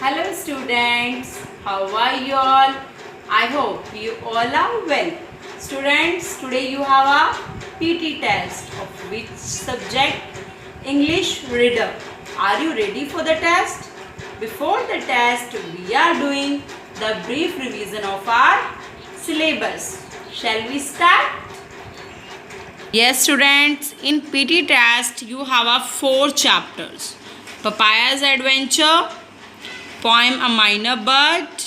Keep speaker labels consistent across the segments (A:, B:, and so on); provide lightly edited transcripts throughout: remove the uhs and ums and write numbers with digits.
A: Hello students, how are you all? I hope you all are well. Students, today you have a PT test of which subject? English Reader. Are you ready for the test? Before the test, we are doing the brief revision of our syllabus. Shall we start? Yes students, in PT test you have a 4 chapters. Papaya's Adventure, poem A Minor Bird,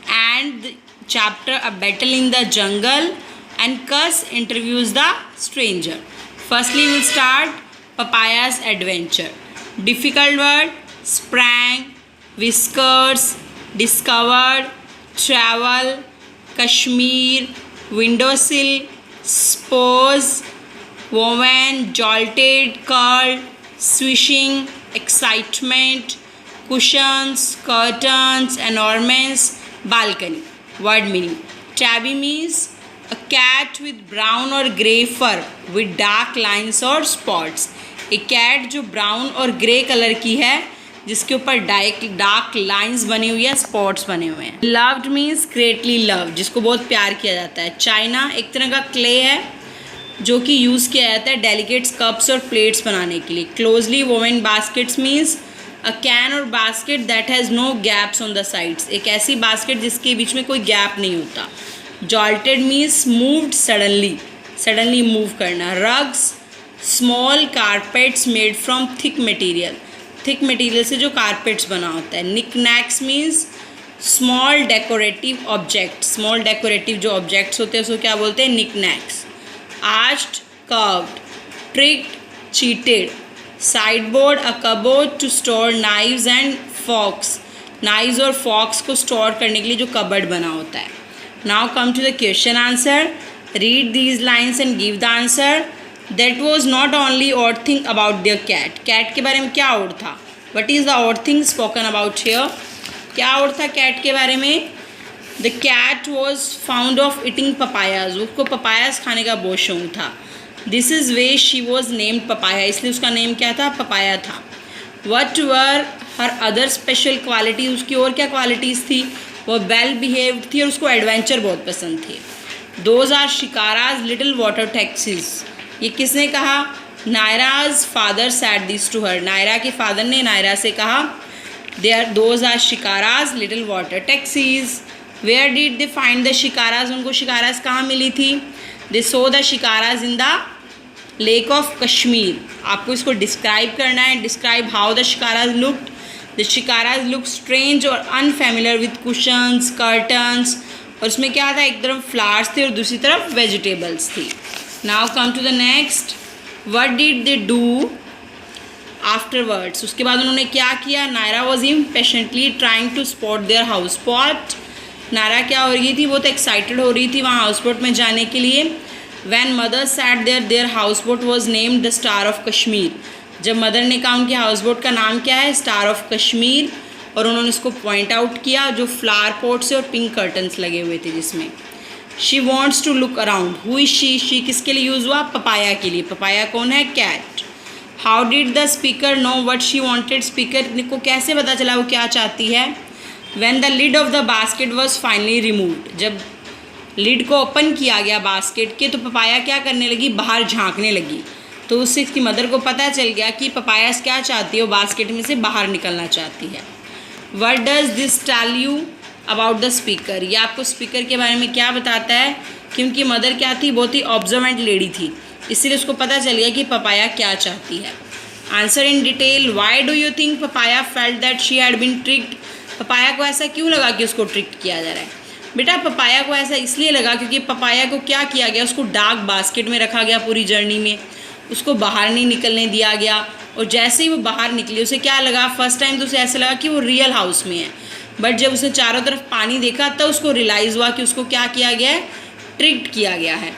A: and the chapter A Battle in the Jungle, and Cuss interviews the stranger. Firstly, we'll start Papaya's Adventure. Difficult word: sprang, whiskers, discovered, travel, Kashmir, windowsill, spose, woven, jolted, curled, swishing, excitement, cushions, curtains, enormous, balcony. Word meaning: tabby means a cat with brown or grey fur with dark lines or spots. एक cat जो brown और grey colour की है जिसके ऊपर dark lines बनी हुई है, स्पॉट्स बने हुए हैं. लव्ड मीन्स ग्रेटली लव, जिसको बहुत प्यार किया जाता है. चाइना एक तरह का क्ले है जो कि यूज़ किया जाता है डेलिकेट्स, कप्स और प्लेट्स बनाने के लिए. Closely woven baskets means a can और basket that has no gaps on the sides, एक ऐसी बास्केट जिसके बीच में कोई गैप नहीं होता. Jolted means moved suddenly move करना. Rugs small carpets made from thick material से जो कारपेट्स बना होता है. निकनैक्स मीन्स स्मॉल डेकोरेटिव जो ऑब्जेक्ट्स होते हैं उसको क्या बोलते हैं? Knickknacks. Arched, curved, tricked, cheated. Sideboard a cupboard to store knives and forks, knives और फॉक्स को स्टोर करने के लिए जो कबर्ड बना होता है. Now come to the question answer. Read these lines and give the answer. That was not only odd thing about the cat. Cat के बारे में क्या और था? What is the odd thing spoken about here? क्या और था cat के बारे में? The cat was fond of eating papayas, उसको पपायाज खाने का बहुत शौक था. This is way she was named Papaya, इसलिए उसका नेम क्या था? पपाया था. What were her other special quality, उसकी और क्या क्वालिटीज़ थी? वो वेल बिहेव्ड थी और उसको एडवेंचर बहुत पसंद थे. Those are shikaras little water taxis, ये किसने कहा? Naira's father said this to her, Naira के फादर ने नायरा से कहा. Those are shikaras little water taxis. Where did they find the shikaras, उनको शिकाराज कहाँ मिली थी? They saw the shikaras in the lake of Kashmir. आपको इसको डिस्क्राइब करना है. Describe how the shikaras looked. The shikaras look strange और अनफेमिलियर विद कुशंस, कर्टन्स, और उसमें क्या था? एक तरफ फ्लावर्स थे और दूसरी तरफ वेजिटेबल्स थी. Now come to the next. What did they do afterwards, उसके बाद उन्होंने क्या किया? Naira was impatiently trying to spot their house spot. Naira क्या हो रही थी? वो तो एक्साइटेड हो रही थी वहाँ हाउस बोट में जाने के लिए. When mother sat their houseboat was named the star of Kashmir, जब मदर ने कहा उनकी हाउस बोट का नाम क्या है? स्टार ऑफ कश्मीर, और उन्होंने इसको पॉइंट आउट किया जो फ्लावर पोट्स और पिंक कर्टन्स लगे हुए थे जिसमें. She wants to look around. Who is she किसके लिए यूज़ हुआ? पपाया के लिए. पपाया कौन है? Cat. How did the speaker know what she wanted, speaker को कैसे पता चला वो क्या चाहती है? When the lid of the basket was finally removed, जब लिड को ओपन किया गया बास्केट के तो पपाया क्या करने लगी? बाहर झांकने लगी. तो उससे इसकी मदर को पता चल गया कि पपाया क्या चाहती है, वो बास्केट में से बाहर निकलना चाहती है. What does this tell you about the speaker, ये आपको स्पीकर के बारे में क्या बताता है? क्योंकि मदर क्या थी? बहुत ही ऑब्जर्वेंट लेडी थी, इसलिए उसको पता चल गया कि पपाया क्या चाहती है. Answer in detail. Why do you think Papaya felt that she had been tricked, Papaya को ऐसा क्यों लगा कि उसको ट्रिक किया जा रहा है? बेटा पपाया को ऐसा इसलिए लगा क्योंकि पपाया को क्या किया गया? उसको डार्क बास्केट में रखा गया पूरी जर्नी में, उसको बाहर नहीं निकलने दिया गया. और जैसे ही वो बाहर निकली उसे क्या लगा? फर्स्ट टाइम तो उसे ऐसा लगा कि वो रियल हाउस में है, बट जब उसने चारों तरफ पानी देखा तब उसको रियलाइज़ हुआ कि उसको क्या किया गया है? ट्रिक्ड किया गया है.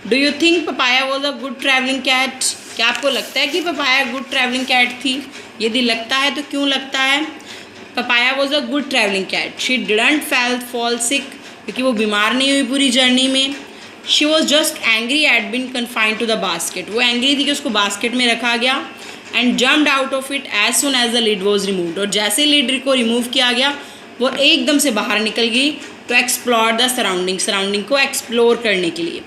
A: Do you think Papaya was a good travelling cat, क्या आपको लगता है कि पपाया गुड ट्रैवलिंग कैट थी? यदि लगता है तो क्यों लगता है? Papaya was a good travelling cat. She didn't fall sick, क्योंकि वो बीमार नहीं हुई पूरी जर्नी में. She was just angry at been confined to the basket, वो एंग्री थी कि उसको बास्केट में रखा गया. And jumped out of it as soon as the lid was removed, और जैसे लिड को रिमूव किया गया वो एकदम से बाहर निकल गई टू एक्सप्लोर द सराउंडिंग को एक्सप्लोर करने के लिए।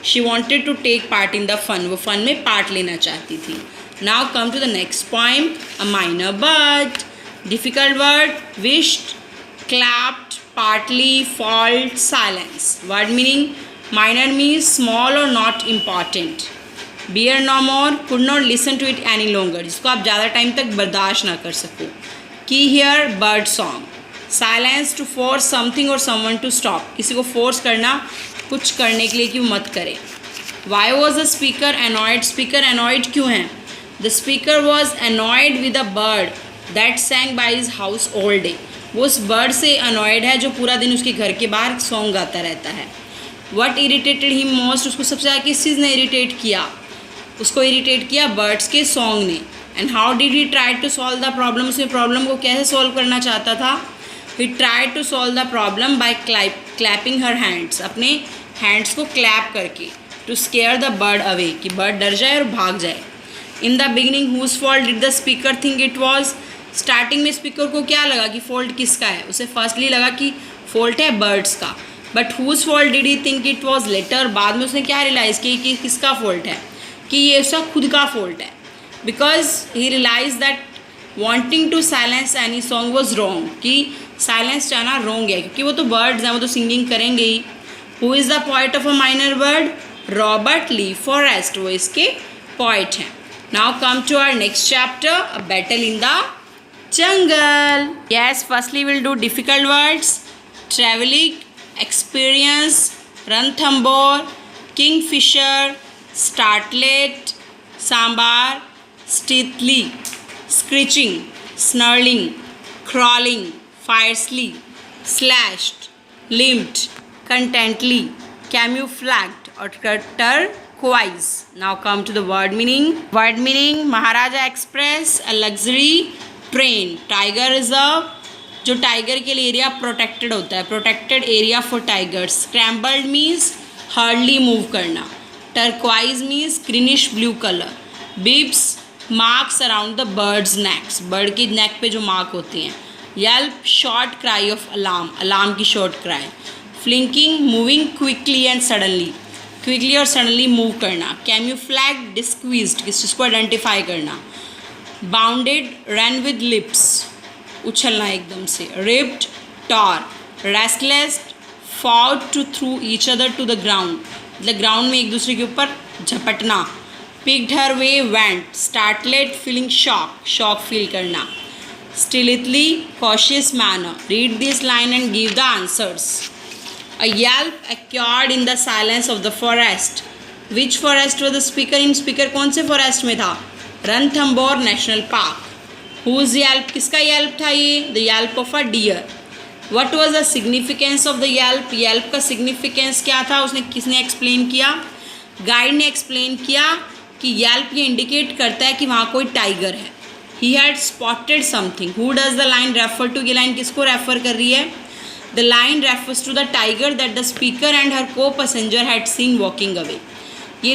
A: She wanted to take part in the fun, वो फन में पार्ट लेना चाहती थी। Now come to the next poem, a minor bird. Difficult word, wished, clapped, partly, fault, silence. Word meaning, minor means small or not important. Bear no more, could not listen to it any longer. जिसको आप ज़्यादा time तक बर्दाश्त ना कर सको। Key here, bird song. Silence, to force something or someone to stop. किसी को force करना, कुछ करने के लिए कि वो मत करे। Why was the speaker annoyed? Speaker annoyed क्यों है? The speaker was annoyed with a bird that sang by his house all day. वो उस बर्ड से अनॉयड है जो पूरा दिन उसके घर के बाहर सॉन्ग गाता रहता है। वट इरीटेटेड हिम मोस्ट, उसको सबसे ज़्यादा किस चीज़ ने इरीटेट किया? उसको इरीटेट किया बर्ड्स के सॉन्ग ने। And how did he try to solve the problem, उसने प्रॉब्लम को कैसे सॉल्व करना चाहता था? He try to solve the problem by clapping her hands, अपने हैंड्स को क्लैप करके, to scare the bird away, कि बर्ड डर जाए और भाग जाए। In the beginning whose fault did the speaker think it was, starting में स्पीकर को क्या लगा कि फॉल्ट किसका है? उसे फर्स्टली लगा कि फॉल्ट है बर्ड्स का। But whose fault did he think it was later, बाद में उसने क्या रियलाइज़ किया कि किसका फॉल्ट है, कि ये उसका खुद का फॉल्ट है। Because he realise that wanting to silence any song was wrong, कि साइलेंस चाहना रॉन्ग है, क्योंकि वो तो बर्ड्स हैं, वो तो सिंगिंग करेंगे ही। Who is the poet of a minor bird? Robert Lee Frost, वो इसके पोइट हैं। Now come to our next chapter, a battle in the jungle. Yes, firstly we'll do difficult words. Traveling, experience, Ranthambore, kingfisher, startlet, sambar, stealthily, screeching, snarling, crawling, fiercely, slashed, limped, contently, camouflaged or turquoise. Now come to the word meaning. Word meaning, Maharaja Express, a luxury train. Tiger reserve, जो tiger के लिए area protected होता है, protected area for tigers. Scrambled means hardly move करना। Turquoise means greenish blue colour. Bibs, marks around the birds necks, bird की neck पे जो mark होते हैं। Yelp, short cry of alarm, alarm की short cry. Flicking, moving quickly and suddenly, quickly और suddenly move करना। Camouflage, disguised, किस चीज़ को आइडेंटिफाई करना। बाउंडेड, रन विद लिप्स, उछलना एकदम से। Ripped, tore. Restless, fought to through each other to the ground, मतलब ग्राउंड में एक दूसरे के ऊपर झपटना। Picked her way, went. Startled, feeling shock, shock feel करना। Stealthily, cautious manner. Read this line and give the answers. A yelp occurred in the silence of the forest. Which forest was the speaker in? Speaker कौन से forest में था? Ranthambore national park. Whose yelp, किसका yelp था ये? The yelp of a deer. What was the significance of the yelp, yelp का significance क्या था? उसने किसने एक्सप्लेन किया? गाइड ने एक्सप्लेन किया कि येल्प ये इंडिकेट करता है कि वहाँ कोई टाइगर है। He had spotted something. Who does the line refer to? ये लाइन किसको रेफर कर रही है? The line refers to the tiger that the speaker and her co-passenger had seen walking away. ये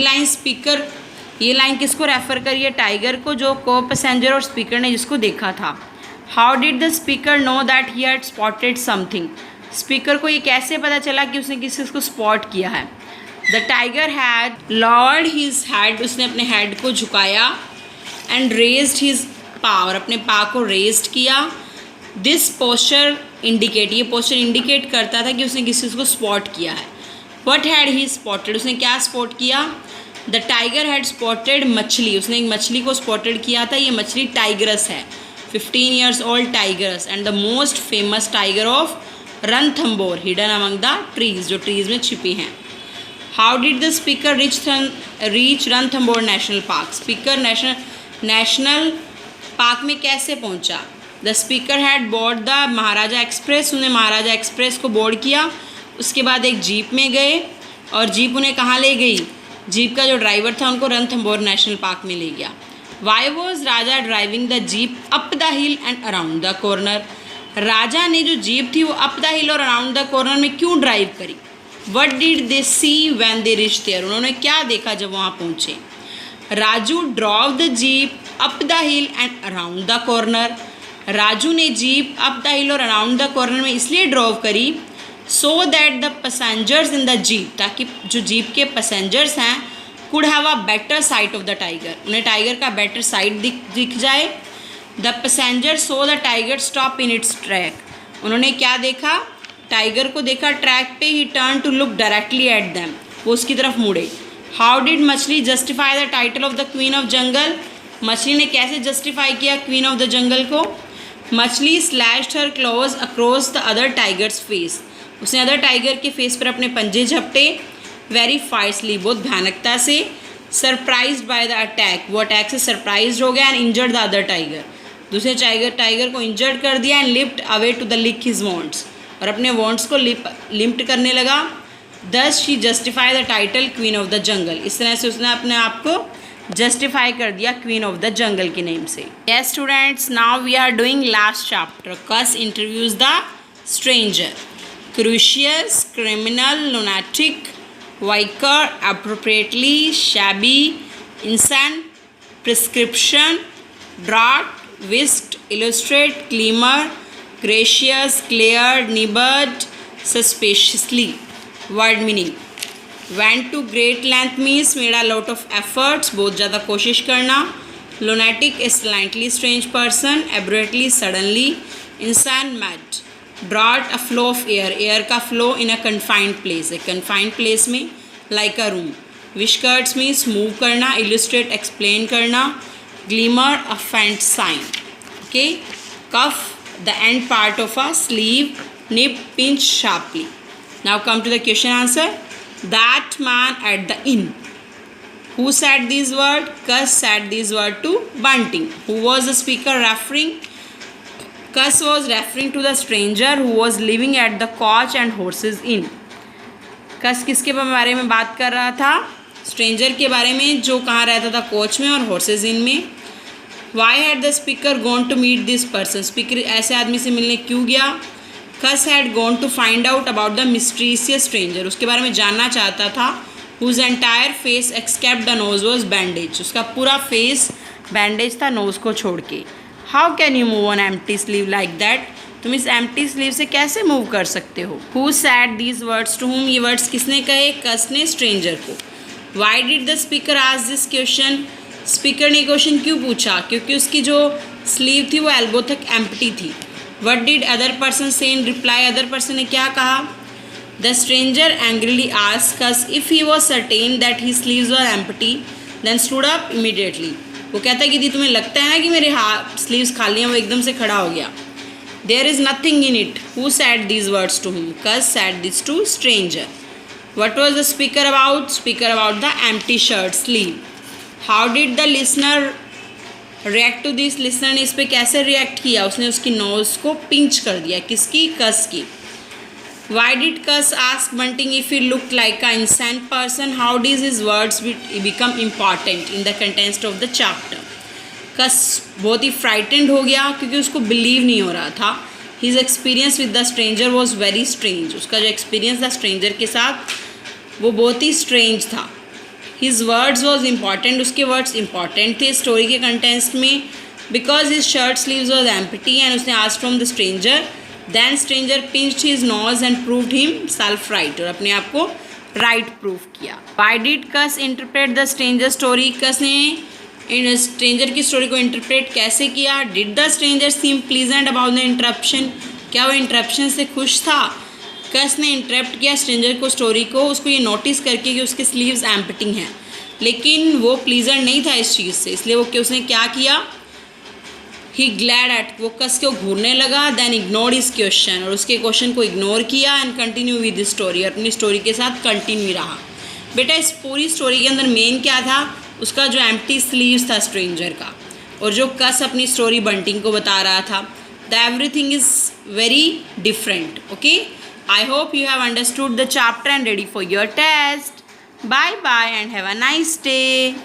A: लाइन किसको refer करी है? Tiger को, जो को पैसेंजर और स्पीकर ने जिसको देखा था। How did the speaker know that he had spotted something? Speaker को ये कैसे पता चला कि उसने किसी को स्पॉट किया है? The tiger had Lord his head, उसने अपने हेड को झुकाया। एंड रेज्ड हिज पा, और अपने पा को रेज्ड किया। दिस पोस्चर इंडिकेट, ये पोस्चर इंडिकेट करता था कि उसने किसी को स्पॉट किया है। वट हैड ही स्पॉटेड, उसने क्या स्पॉट किया? द टाइगर हैड स्पॉटेड मछली, उसने एक मछली को स्पॉटेड किया था। ये मछली टाइगरस है, 15 years old tigers, and the most famous tiger of Ranthambore, hidden among the trees, जो ट्रीज में छिपी हैं। How did the speaker reach Ranthambore national park? Speaker national park में कैसे पहुंचा? The speaker had board the Maharaja express, उन्हें महाराजा express को board किया। उसके बाद एक जीप में गए, और जीप उन्हें कहाँ ले गई? जीप का जो ड्राइवर था उनको रणथंबोर नेशनल पार्क में ले गया। Why was Raja driving the jeep up the hill and around the corner? Raja ने जो जीप थी वो अप द हिल और अराउंड द कॉर्नर में क्यों ड्राइव करी? What did they see when they reached there? उन्होंने क्या देखा जब वहाँ पहुँचे? Raju drove the jeep up the hill and around the corner. Raju ने जीप अप द हिल और अराउंड द कॉर्नर में इसलिए ड्राइव करी so that the passengers in the jeep, ताकि जो जीप के पैसेंजर्स हैं could have a better sight of the tiger, उन्हें टाइगर का बेटर साइट दिख जाए. The passenger saw the tiger stop in its track. उन्होंने क्या देखा, टाइगर को देखा ट्रैक पे. He turn to look directly at them, वो उसकी तरफ मुड़े. How did Machli justify the title of the queen of जंगल. मछली ने कैसे जस्टिफाई किया क्वीन ऑफ द जंगल को. मछली slashed her clause across the other tigers face. उसने अदर टाइगर के फेस पर अपने पंजे झपटे. वेरी फाइसली, बहुत भयानकता से. सरप्राइज्ड बाय द अटैक, वो अटैक से सरप्राइज हो गया. And injured the other tiger, दूसरे टाइगर को इंजर्ड कर दिया. And lift away to the leak his wants, और अपने वॉन्ट्स को लिफ्ट करने लगा. दस she justify the title queen of the jungle. इस तरह से उसने अपने आप को जस्टिफाई कर दिया क्वीन ऑफ द जंगल के नेम से. Yes students, now we are doing last chapter. Cuss interviews the stranger. Curious, criminal, lunatic, vicar, appropriately, shabby, insane, prescription, draught, wrist, illustrate, clamour, gracious, clear, nibbled, suspiciously. Word meaning. went to great length means made a lot of efforts, बहुत ज़्यादा कोशिश करना. lunatic is slightly strange person. abruptly, suddenly. इंसान mad. brought a flow of air, air का flow in a confined place, एक confined place में like a room. whiskers means move करना. illustrate, explain करना. glimmer, a faint sign. okay. cuff, the end part of a sleeve. nip, pinch sharply. now come to the question answer. That man at the inn. Who said these words? Cus said these words to Bunting. Who was the speaker referring? Cus was referring to the stranger who was living at the coach and horses inn. Cus किसके बारे में बात कर रहा था? Stranger के बारे में जो कहाँ रहता था, कोच में और हॉर्सेज इन में. Why had the speaker gone to meet this person? Speaker ऐसे आदमी से मिलने क्यों गया? Cus had gone to find out about the mysterious stranger. उसके बारे में जानना चाहता था. Whose entire face except the nose was bandaged. उसका पूरा फेस बैंडेज था नोज़ को छोड़ के. How can you move on empty sleeve like that? तुम इस empty sleeve से कैसे मूव कर सकते हो? Who said these words to whom? ये वर्ड्स किसने कहे? Cus ने स्ट्रेंजर को. Why did the speaker ask this question? Speaker ने क्वेश्चन क्यों पूछा? क्योंकि उसकी जो स्लीव थी वो एल्बो तक एम्प्टी थी. What did other person say in reply? Other person ने क्या कहा? The stranger angrily asked us if he was certain that his sleeves were empty, then stood up immediately. वो कहता है कि दी तुम्हें लगता है ना कि मेरे हाथ स्लीव्स खाली हैं. वो एकदम से खड़ा हो गया. There is nothing in it. Who said these words to whom? Cus said this to stranger. What was the speaker about? Speaker about the empty shirt sleeve. How did the listener react to this? Listener ने इस पर कैसे react किया? उसने उसकी nose को pinch कर दिया. किसकी? कस की. Why did Cuss ask Bunting if he look like a insane person? How does his words become important in the context of the chapter? Cuss बहुत ही फ्राइटेंड हो गया क्योंकि उसको बिलीव नहीं हो रहा था. His experience with the stranger was very strange. उसका जो एक्सपीरियंस था स्ट्रेंजर के साथ वो बहुत ही स्ट्रेंज था. हिज वर्ड्स वॉज इम्पॉर्टेंट, उसके वर्ड्स इम्पॉर्टेंट थे स्टोरी के कंटेंट्स में. Because his shirt sleeves was empty and उसने asked from the stranger. Then stranger pinched his nose and proved himself right, और अपने आप को राइट प्रूव किया. Why did Cass interpret the stranger story? Cass ने इन stranger की story को इंटरप्रेट कैसे किया? Did the stranger seem pleasant about the interruption? क्या वो इंटरप्शन से खुश था? कस ने इंटरप्ट किया स्ट्रेंजर को स्टोरी को, उसको ये नोटिस करके कि उसके स्लीव्स एम्प्टी हैं, लेकिन वो प्लीजेंट नहीं था इस चीज़ से. इसलिए वो उसने क्या किया? ही ग्लैड एट, वो कस को घूरने लगा. देन इग्नोर हिज क्वेश्चन, और उसके क्वेश्चन को इग्नोर किया. And continue with the story, और अपनी स्टोरी के साथ कंटिन्यू रहा. बेटा इस पूरी स्टोरी के अंदर मेन क्या था? उसका जो एम्प्टी स्लीव्स था स्ट्रेंजर का, और जो कस अपनी स्टोरी बंटिंग को बता रहा था. The everything is very different. Okay, I hope you have understood the chapter and ready for your test. Bye bye and have a nice day.